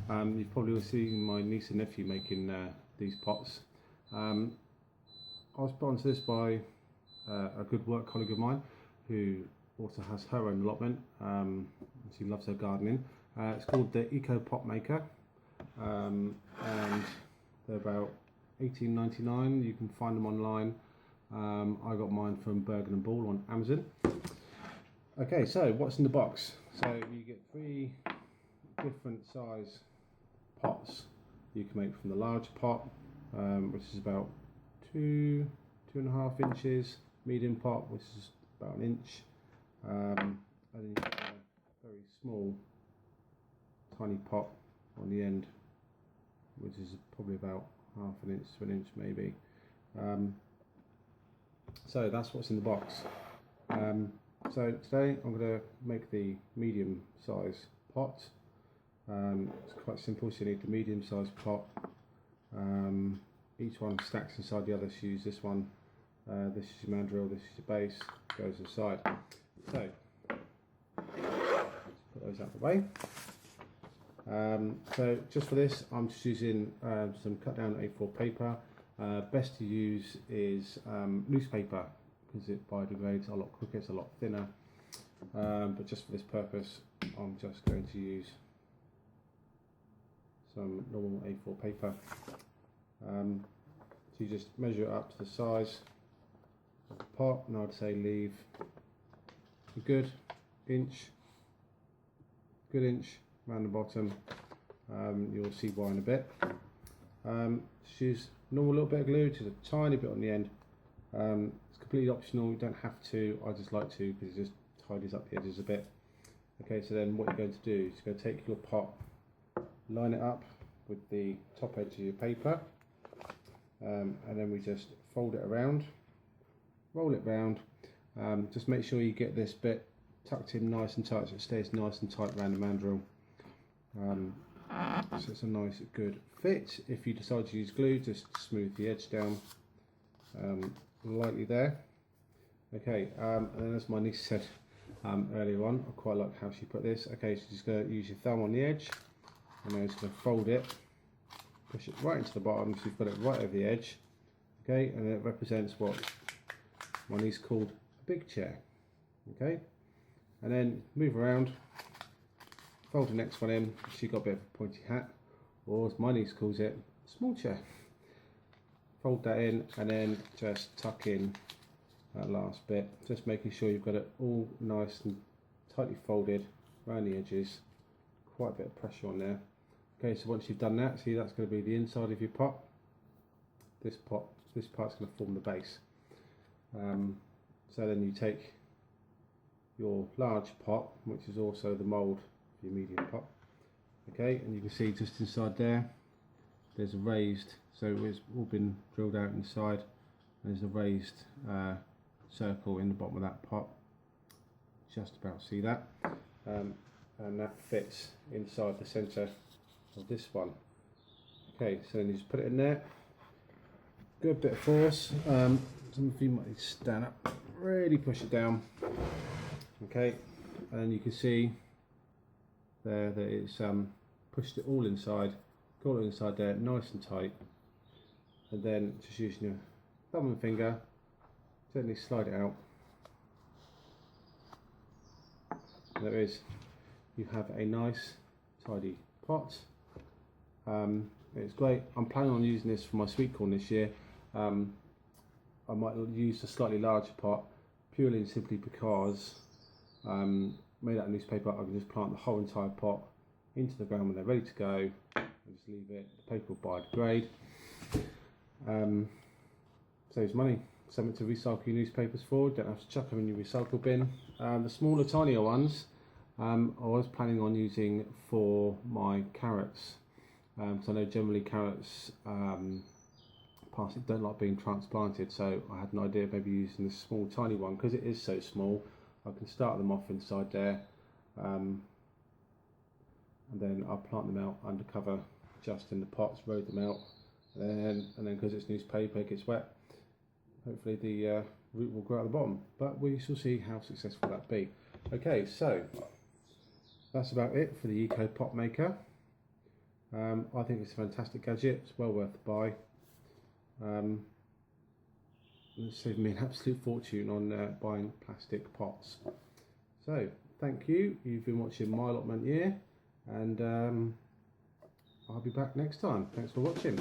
You've probably seen my niece and nephew making these pots. I was brought onto this by a good work colleague of mine who also has her own allotment. She loves her gardening. It's called the Eco Pot Maker, and they're about $18.99. You can find them online. I got mine from Bergen & Ball on Amazon. Okay, so what's in the box? So you get 3 different size pots. You can make from the large pot, which is about 2.5 inches, medium pot, which is about 1 inch, and then you get a very small, tiny pot on the end, which is probably about 1/2 inch to 1 inch maybe. So that's what's in the box. So today I'm going to make the medium size pot. It's quite simple, so you need the medium sized pot. Each one stacks inside the other, so use this one. This is your mandrel, this is your base, goes inside. So let's put those out of the way. So just for this I'm just using some cut down A4 paper. Best to use is newspaper because it biodegrades a lot quicker, it's a lot thinner. But just for this purpose I'm just going to use some normal A4 paper. So you just measure it up to the size of the pot, and I'd say leave a good inch around the bottom. You'll see why in a bit. Just use normal little bit of glue, just a tiny bit on the end. It's completely optional, you don't have to. I just like to because it just tidies up the edges a bit. Okay, so then what you're going to do is you're going to take your pot, line it up with the top edge of your paper, and then we just fold it around, roll it round. Just make sure you get this bit tucked in nice and tight so it stays nice and tight around the mandrel. So it's a nice good fit. If you decide to use glue, just smooth the edge down lightly there. Okay, and then as my niece said earlier on, I quite like how she put this. Okay, so you're just going to use your thumb on the edge, and then just going to fold it, push it right into the bottom so you've got it right over the edge. Okay, and it represents what my niece called a big chair. Okay, and then move around, fold the next one in. She got a bit of a pointy hat, or as my niece calls it, a small chair. Fold that in and then just tuck in that last bit, just making sure you've got it all nice and tightly folded around the edges. Quite a bit of pressure on there. Okay, so once you've done that, see that's going to be the inside of your pot. This part's going to form the base. So then you take your large pot, which is also the mould for your medium pot. Okay, and you can see just inside there's a raised, so it's all been drilled out inside. There's a raised circle in the bottom of that pot. Just about see that. And that fits inside the centre of this one. Okay, so then you just put it in there. Good bit of force. Some of you might stand up, really push it down. Okay, and you can see there that it's pushed it all inside, got it inside there, nice and tight. And then just using your thumb and finger, gently slide it out. And there it is. You have a nice tidy pot. It's great. I'm planning on using this for my sweet corn this year. I might use a slightly larger pot purely and simply because made out of newspaper, I can just plant the whole entire pot into the ground when they're ready to go and just leave it. The paper will biodegrade. Saves money. Something to recycle your newspapers for, don't have to chuck them in your recycle bin. The smaller, tinier ones I was planning on using for my carrots. So I know generally carrots parsnip don't like being transplanted, so I had an idea of maybe using this small tiny one because it is so small. I can start them off inside there, and then I'll plant them out under cover just in the pots, roll them out, and then because it's newspaper, it gets wet. Hopefully the root will grow at the bottom, but we shall see how successful that be. Okay, so that's about it for the Eco Pot Maker. I think it's a fantastic gadget. It's well worth the buy. It's saved me an absolute fortune on buying plastic pots. So thank you. You've been watching My Allotment Year, and I'll be back next time. Thanks for watching.